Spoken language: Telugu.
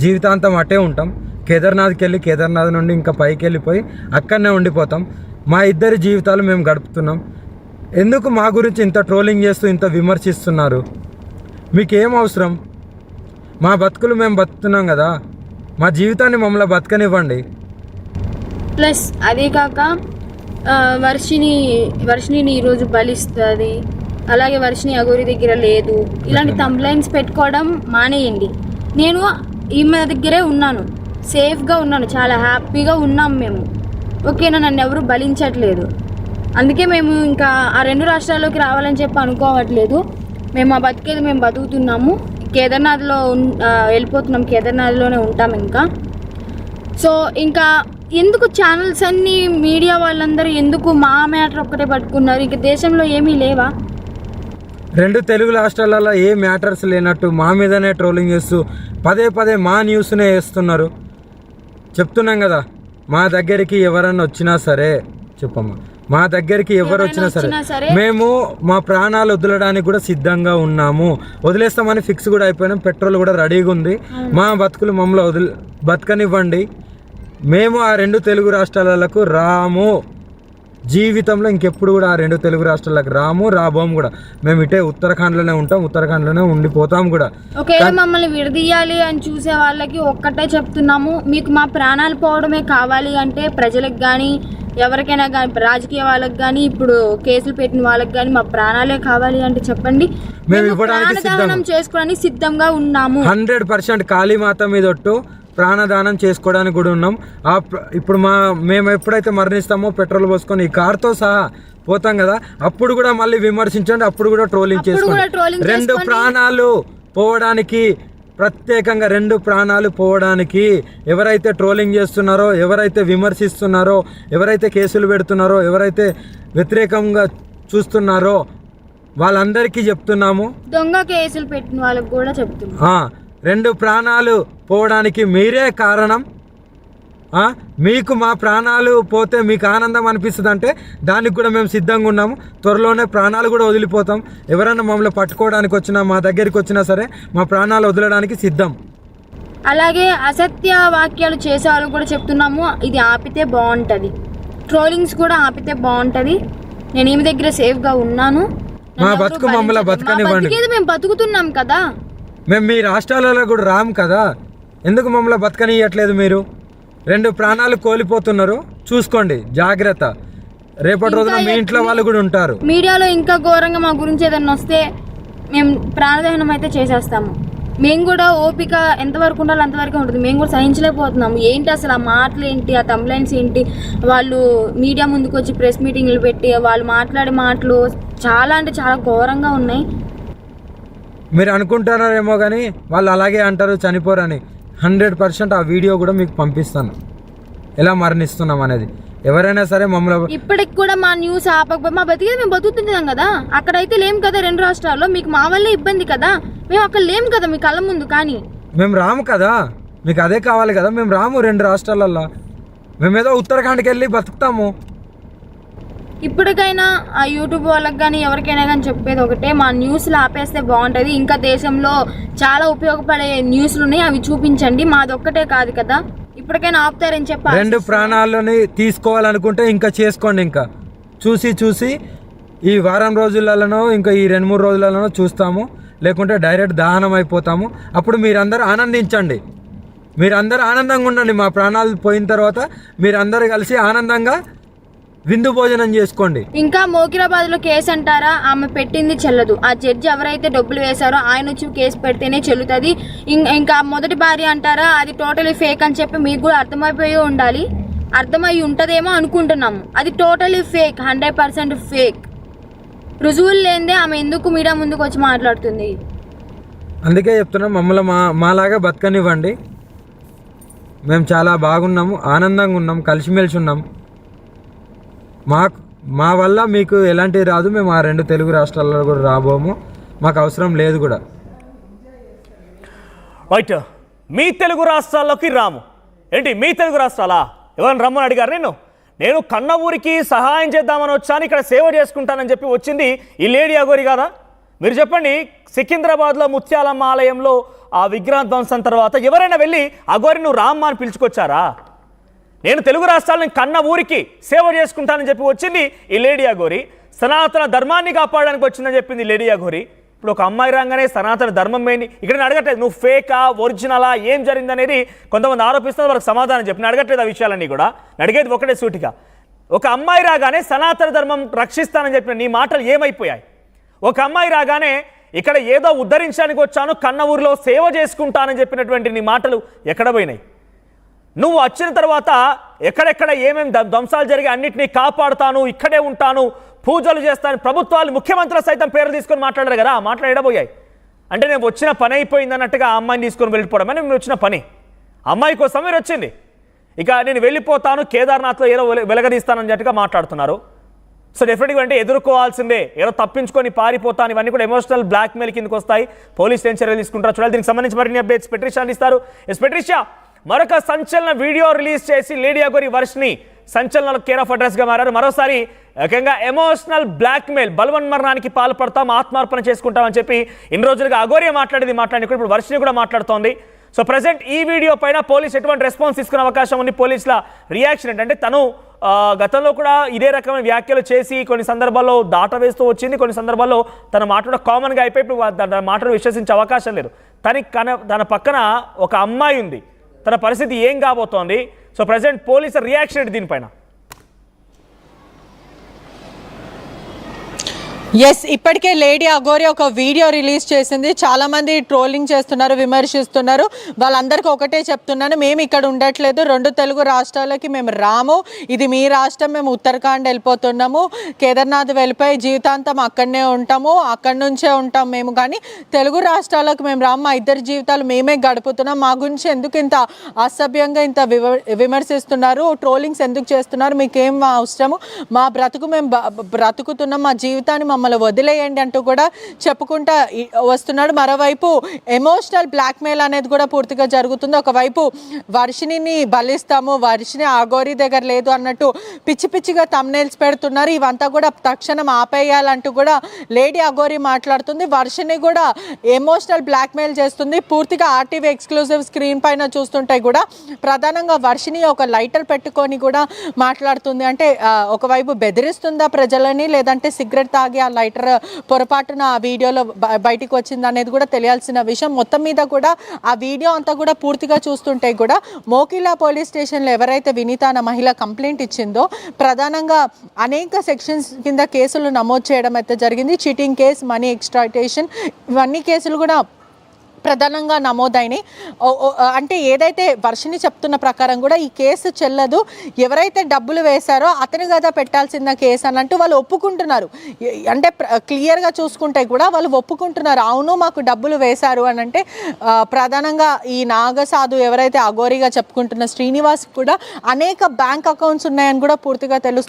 జీవితాంతం అటే ఉంటాం. కేదార్నాథ్కి వెళ్ళి కేదార్నాథ్ నుండి ఇంకా పైకి వెళ్ళిపోయి అక్కడనే ఉండిపోతాం. మా ఇద్దరి జీవితాలు మేము గడుపుతున్నాం. ఎందుకు మా గురించి ఇంత ట్రోలింగ్ చేస్తూ ఇంత విమర్శిస్తున్నారు? మీకేం అవసరం? మా బతుకులు మేము బతుకుతున్నాం కదా, మా జీవితాన్ని మమ్మల్ని బతకనివ్వండి. ప్లస్ అదే కాక వర్షిని ఈరోజు బలిస్తుంది, అలాగే వర్షిని అఘోరి దగ్గర లేదు, ఇలాంటి తంబ్లైన్స్ పెట్టుకోవడం మానేయండి. నేను ఈమె దగ్గరే ఉన్నాను, సేఫ్గా ఉన్నాను, చాలా హ్యాపీగా ఉన్నాం మేము. ఓకేనా, నన్ను ఎవరు బలించట్లేదు. అందుకే మేము ఇంకా ఆ 2 రాష్ట్రాల్లోకి రావాలని చెప్పి అనుకోవట్లేదు. మేము ఆ బతికేది మేము బతుకుతున్నాము. కేదార్నాథ్లో వెళ్ళిపోతున్నాం, కేదార్నాథ్లోనే ఉంటాం ఇంకా. సో ఇంకా ఎందుకు ఛానల్స్ అన్నీ, మీడియా వాళ్ళందరూ ఎందుకు మా మ్యాటర్ ఒక్కటే పట్టుకున్నారు? ఇంక దేశంలో ఏమీ లేవా? 2 తెలుగు రాష్ట్రాలలో ఏ మ్యాటర్స్ లేనట్టు మా మీదనే ట్రోలింగ్ చేస్తూ పదే మా న్యూస్నే వేస్తున్నారు. చెప్తున్నాం కదా, మా దగ్గరికి ఎవరన్నా వచ్చినా సరే, చెప్పమ్మా, మా దగ్గరికి ఎవరు వచ్చినా సరే మేము మా ప్రాణాలు వదలడానికి కూడా సిద్ధంగా ఉన్నాము. వదిలేస్తామని ఫిక్స్ కూడా అయిపోయినాం. పెట్రోల్ కూడా రెడీగా ఉంది. మా బతుకులు మమ్మల్ని బతకనివ్వండి. మేము ఆ 2 తెలుగు రాష్ట్రాలకు రాము. జీవితంలో ఇంకెప్పుడు కూడా ఆ 2 తెలుగు రాష్ట్రాలకు రాబోము కూడా. మేము ఇటే ఉత్తరాఖండ్లోనే ఉంటాం, ఉత్తరాఖండ్లోనే ఉండిపోతాం కూడా. ఒకవేళ మమ్మల్ని విడదీయాలి అని చూసే వాళ్ళకి ఒక్కటే చెప్తున్నాము, మీకు మా ప్రాణాలు పోవడమే కావాలి అంటే ప్రజలకు కానీ ఎవరికైనా కానీ, రాజకీయ వాళ్ళకి కానీ, ఇప్పుడు కేసులు పెట్టిన వాళ్ళకి కానీ మా ప్రాణాలే కావాలి అంటే చెప్పండి, మేము ప్రాణదానం చేసుకోవడానికి సిద్ధంగా ఉన్నాము. 100% కాళీమాత మీద ఒట్టు ప్రాణదానం చేసుకోవడానికి కూడా ఉన్నాం. ఇప్పుడు మేము ఎప్పుడైతే మరణిస్తామో పెట్రోల్ పోసుకొని ఈ కార్తో సహా పోతాం కదా, అప్పుడు కూడా మళ్ళీ విమర్శించండి, అప్పుడు కూడా ట్రోలింగ్ చేసుకోండి. 2 ప్రాణాలు పోవడానికి, ప్రత్యేకంగా 2 ప్రాణాలు పోవడానికి ఎవరైతే ట్రోలింగ్ చేస్తున్నారో, ఎవరైతే విమర్శిస్తున్నారో, ఎవరైతే కేసులు పెడుతున్నారో, ఎవరైతే వ్యతిరేకంగా చూస్తున్నారో వాళ్ళందరికీ చెప్తున్నాము. దొంగ కేసులు పెట్టిన వాళ్ళకి కూడా చెప్తున్నాము, 2 ప్రాణాలు పోవడానికి మీరే కారణం. మీకు మా ప్రాణాలు పోతే మీకు ఆనందం అనిపిస్తుంది అంటే దానికి కూడా మేము సిద్ధంగా ఉన్నాము. త్వరలోనే ప్రాణాలు కూడా వదిలిపోతాం. ఎవరైనా మమ్మల్ని పట్టుకోవడానికి వచ్చినా, మా దగ్గరికి వచ్చినా సరే మా ప్రాణాలు వదలడానికి సిద్ధం. అలాగే అసత్య వాక్యాలు చేసే వాళ్ళు కూడా చెప్తున్నాము, ఇది ఆపితే బాగుంటుంది. ట్రోలింగ్స్ కూడా ఆపితే బాగుంటుంది. నేను ఈమె దగ్గర సేఫ్గా ఉన్నాను. మా బతుకు మమ్మల్ని బతకనివ్వండి. మేము బతుకుతున్నాం కదా, మేము మీ రాష్ట్రాలలో కూడా రాము కదా, ఎందుకు మమ్మల్ని బతకనియట్లేదు? మీరు 2 ప్రాణాలు కోల్పోతున్నారు, చూసుకోండి, జాగ్రత్త. రేపటి రోజున మీ ఇంట్లో వాళ్ళు కూడా ఉంటారు. మీడియాలో ఇంకా ఘోరంగా మా గురించి ఏదైనా వస్తే మేము ప్రాణదహనం అయితే చేసేస్తాము. మేము కూడా ఓపిక ఎంతవరకు ఉండాలో అంతవరకు ఉంటుంది. మేము కూడా సహించలేకపోతున్నాము. ఏంటి అసలు ఆ మాటలు ఏంటి, ఆ తంబ్లైన్స్ ఏంటి, వాళ్ళు మీడియా ముందుకు వచ్చి ప్రెస్ మీటింగ్లు పెట్టి వాళ్ళు మాట్లాడే మాటలు చాలా అంటే చాలా ఘోరంగా ఉన్నాయి. మీరు అనుకుంటున్నారేమో కానీ వాళ్ళు అలాగే అంటారు, చనిపోరని. 100% ఆ వీడియో కూడా మీకు పంపిస్తాను, ఎలా మరణిస్తున్నాం అనేది. ఎవరైనా సరే మమ్మల్ని ఇప్పటికి కూడా మా న్యూస్ ఆపకపోతే మా బతికేది మేము బతుకుతున్నాం కదా. అక్కడైతే లేం కదా 2 రాష్ట్రాల్లో, మీకు మా వల్లే ఇబ్బంది కదా. మేము అక్కడ లేం కదా మీ కళ్ళ ముందు, కానీ మేము రాము కదా, మీకు అదే కావాలి కదా. మేము రాము 2 రాష్ట్రాలల్లో, మేమేదో ఉత్తరాఖండ్కి వెళ్ళి బతుకుతాము. ఇప్పటికైనా ఆ యూట్యూబ్ వాళ్ళకి కానీ ఎవరికైనా కానీ చెప్పేది ఒకటే, మా న్యూస్లు ఆపేస్తే బాగుంటుంది. ఇంకా దేశంలో చాలా ఉపయోగపడే న్యూస్లు ఉన్నాయి, అవి చూపించండి. మాది ఒక్కటే కాదు కదా, ఇప్పటికైనా ఆపుతారని చెప్పి. 2 ప్రాణాలని తీసుకోవాలనుకుంటే ఇంకా చేసుకోండి. ఇంకా చూసి ఈ వారం రోజులలోనో ఇంకా ఈ 2-3 రోజులలోనో చూస్తాము, లేకుంటే డైరెక్ట్ దహనం అయిపోతాము. అప్పుడు మీరందరూ ఆనందించండి, మీరందరూ ఆనందంగా ఉండండి. మా ప్రాణాలు పోయిన తర్వాత మీరందరూ కలిసి ఆనందంగా విందు భోజనం చేసుకోండి. ఇంకా మోకిరాబాద్ లో కేసు అంటారా, ఆమె పెట్టింది చెల్లదు. ఆ జడ్జి ఎవరైతే డబ్బులు వేశారో ఆయన వచ్చి కేసు పెడితేనే చెల్లుతుంది. ఇంకా మొదటి భార్య అంటారా, అది టోటలీ ఫేక్ అని చెప్పి మీకు కూడా అర్థమైపోయి ఉండాలి. అర్థమై ఉంటుందేమో అనుకుంటున్నాము. అది టోటలీ ఫేక్, 100% ఫేక్. రుజువులు లేనిదే ఆమె ఎందుకు మీడియా ముందుకు వచ్చి మాట్లాడుతుంది? అందుకే చెప్తున్నాం, మమ్మల్ని మాలాగా బతకనివ్వండి. మేము చాలా బాగున్నాము, ఆనందంగా ఉన్నాం, కలిసిమెలిసి ఉన్నాం. మా వల్ల మీకు ఎలాంటివి రాదు. మేము ఆ 2 తెలుగు రాష్ట్రాల్లో కూడా రాబోము, మాకు అవసరం లేదు కూడా. రైట్, మీ తెలుగు రాష్ట్రాల్లోకి రాము ఏంటి? మీ తెలుగు రాష్ట్రాలా? ఎవరైనా రమ్మని అడిగారు? నేను కన్న ఊరికి సహాయం చేద్దామని వచ్చాను, ఇక్కడ సేవ చేసుకుంటానని చెప్పి వచ్చింది ఈ లేడీ అఘోరి కాదా? మీరు చెప్పండి. సికింద్రాబాద్లో ముత్యాలమ్మ ఆలయంలో ఆ విగ్రహ ధ్వంసం తర్వాత ఎవరైనా వెళ్ళి అఘోరి నువ్వు రామ్మా అని పిలుచుకొచ్చారా? నేను తెలుగు రాష్ట్రాలను కన్న ఊరికి సేవ చేసుకుంటానని చెప్పి వచ్చింది ఈ లేడీ అఘోరి. సనాతన ధర్మాన్ని కాపాడడానికి వచ్చిందని చెప్పింది లేడీ అఘోరి. ఇప్పుడు ఒక అమ్మాయి రాగానే సనాతన ధర్మం ఏంటి ఇక్కడ నేను అడగట్లేదు, నువ్వు ఫేకా ఒరిజినలా ఏం జరిగిందనేది కొంతమంది ఆరోపిస్తున్నారు, వాళ్ళకి సమాధానం చెప్పి నేను అడగట్లేదు ఆ విషయాలన్నీ కూడా. అడిగేది ఒకటే సూటిగా, ఒక అమ్మాయి రాగానే సనాతన ధర్మం రక్షిస్తానని చెప్పిన నీ మాటలు ఏమైపోయాయి? ఒక అమ్మాయి రాగానే ఇక్కడ ఏదో ఉద్ధరించడానికి వచ్చాను, కన్న ఊరిలో సేవ చేసుకుంటానని చెప్పినటువంటి నీ మాటలు ఎక్కడ పోయినాయి? నువ్వు వచ్చిన తర్వాత ఎక్కడెక్కడ ఏమేమి ధ్వంసాలు జరిగి అన్నింటినీ కాపాడుతాను, ఇక్కడే ఉంటాను, పూజలు చేస్తాను, ప్రభుత్వాలు ముఖ్యమంత్రులు సైతం పేరు తీసుకొని మాట్లాడారు కదా, మాట్లాడబోయాయి. అంటే నేను వచ్చిన పని అయిపోయింది అన్నట్టుగా ఆ అమ్మాయిని తీసుకొని వెళ్ళిపోవడం అని నేను వచ్చిన పని. అమ్మాయి కోసం మీరు వచ్చింది, ఇక నేను వెళ్ళిపోతాను కేదార్నాథ్లో ఏదో వెలగదీస్తానన్నట్టుగా మాట్లాడుతున్నారు. సో డెఫినెట్గా అంటే ఎదుర్కోవాల్సిందే, ఏదో తప్పించుకొని పారిపోతాను, ఇవన్నీ కూడా ఎమోషనల్ బ్లాక్మెయిల్ కిందకి వస్తాయి. పోలీసులు ఏం చర్యలు తీసుకుంటారు చూడాలి. దీనికి సంబంధించి మరిన్ని అప్డేట్స్ పెట్రిషా అందిస్తారు. ఎస్ పెట్రిషా, మరొక సంచలన వీడియో రిలీజ్ చేసి లేడీ అఘోరి వర్షిని సంచలనాలకు కేర్ ఆఫ్ అడ్రస్గా మారారు. మరోసారి ఏకంగా ఎమోషనల్ బ్లాక్మెయిల్, బలవన్మరణానికి పాల్పడతాం, ఆత్మార్పణ చేసుకుంటామని చెప్పి ఇన్ని రోజులుగా అఘోరి మాట్లాడి ఇప్పుడు వర్షిని కూడా మాట్లాడుతోంది. సో ప్రజెంట్ ఈ వీడియో పైన పోలీసు ఎటువంటి రెస్పాన్స్ తీసుకునే అవకాశం ఉంది? పోలీసుల రియాక్షన్ ఏంటంటే తను గతంలో కూడా ఇదే రకమైన వ్యాఖ్యలు చేసి కొన్ని సందర్భాల్లో దాట వేస్తూ వచ్చింది, కొన్ని సందర్భాల్లో తన మాట కూడా కామన్గా అయిపోయి ఇప్పుడు తన మాటను విశ్వసించే అవకాశం లేదు. తన పక్కన ఒక అమ్మాయి ఉంది, తన పరిస్థితి ఏం కాబోతోంది? సో ప్రజెంట్ పోలీసు రియాక్షన్ ఏంటి దీనిపైన? ఎస్, ఇప్పటికే లేడీ అఘోరి ఒక వీడియో రిలీజ్ చేసింది. చాలామంది ట్రోలింగ్ చేస్తున్నారు, విమర్శిస్తున్నారు. వాళ్ళందరికీ ఒకటే చెప్తున్నాను, మేము ఇక్కడ ఉండట్లేదు, 2 తెలుగు రాష్ట్రాలకి మేము రాము, ఇది మీ రాష్ట్రం, మేము ఉత్తరాఖండ్ వెళ్ళిపోతున్నాము, కేదార్నాథ్ వెళ్ళిపోయి జీవితాంతం అక్కడనే ఉంటాము, అక్కడి నుంచే ఉంటాం మేము, కానీ తెలుగు రాష్ట్రాలకు మేము రాము, మా ఇద్దరి జీవితాలు మేమే గడుపుతున్నాం, మా గురించి ఎందుకు ఇంత అసభ్యంగా ఇంత విమర్శిస్తున్నారు, ట్రోలింగ్స్ ఎందుకు చేస్తున్నారు, మీకేం అవసరము, మా బ్రతుకు మేము బ్రతుకుతున్నాం, మా జీవితాన్ని మమ్మల్ని వదిలేయండి అంటూ కూడా చెప్పుకుంటా వస్తున్నాడు. మరోవైపు ఎమోషనల్ బ్లాక్మెయిల్ అనేది కూడా పూర్తిగా జరుగుతుంది. ఒకవైపు వర్షిణిని బలిస్తాము, వర్షిణి అఘోరి దగ్గర లేదు అన్నట్టు పిచ్చి పిచ్చిగా థంబ్నెయిల్స్ పెడుతున్నారు. ఇవంతా కూడా తక్షణం ఆపేయాలంటూ కూడా లేడీ అఘోరి మాట్లాడుతుంది. వర్షిణి కూడా ఎమోషనల్ బ్లాక్మెయిల్ చేస్తుంది. పూర్తిగా ఆర్టీవీ ఎక్స్క్లూజివ్ స్క్రీన్ పైన చూస్తుంటే కూడా ప్రధానంగా వర్షిణి ఒక లైటర్ పెట్టుకొని కూడా మాట్లాడుతుంది. అంటే ఒకవైపు బెదిరిస్తుందా ప్రజలని, లేదంటే సిగరెట్ తాగి ఆ లైటర్ పొరపాటున ఆ వీడియోలో బయటికి వచ్చింది అనేది కూడా తెలియాల్సిన విషయం. మొత్తం మీద కూడా ఆ వీడియో అంతా కూడా పూర్తిగా చూస్తుంటే కూడా మోకిలా పోలీస్ స్టేషన్లో ఎవరైతే వినీత అన్న మహిళ కంప్లైంట్ ఇచ్చిందో ప్రధానంగా అనేక సెక్షన్స్ కింద కేసులు నమోదు చేయడం అయితే జరిగింది. చీటింగ్ కేసు, మనీ ఎక్స్‌ప్లాయిటేషన్, ఇవన్నీ కేసులు కూడా ప్రధానంగా నమోదైనాయి. అంటే ఏదైతే వర్షిని చెప్తున్న ప్రకారం కూడా ఈ కేసు చెల్లదు, ఎవరైతే డబ్బులు వేశారో అతని కదా పెట్టాల్సిన కేసు అన్నట్టు వాళ్ళు ఒప్పుకుంటున్నారు. అంటే క్లియర్గా చూసుకుంటే కూడా వాళ్ళు ఒప్పుకుంటున్నారు, అవును మాకు డబ్బులు వేశారు అని. అంటే ప్రధానంగా ఈ నాగసాధు ఎవరైతే అఘోరిగా చెప్పుకుంటున్న శ్రీనివాస్ కూడా అనేక బ్యాంక్ అకౌంట్స్ ఉన్నాయని కూడా పూర్తిగా తెలుస్తుంది.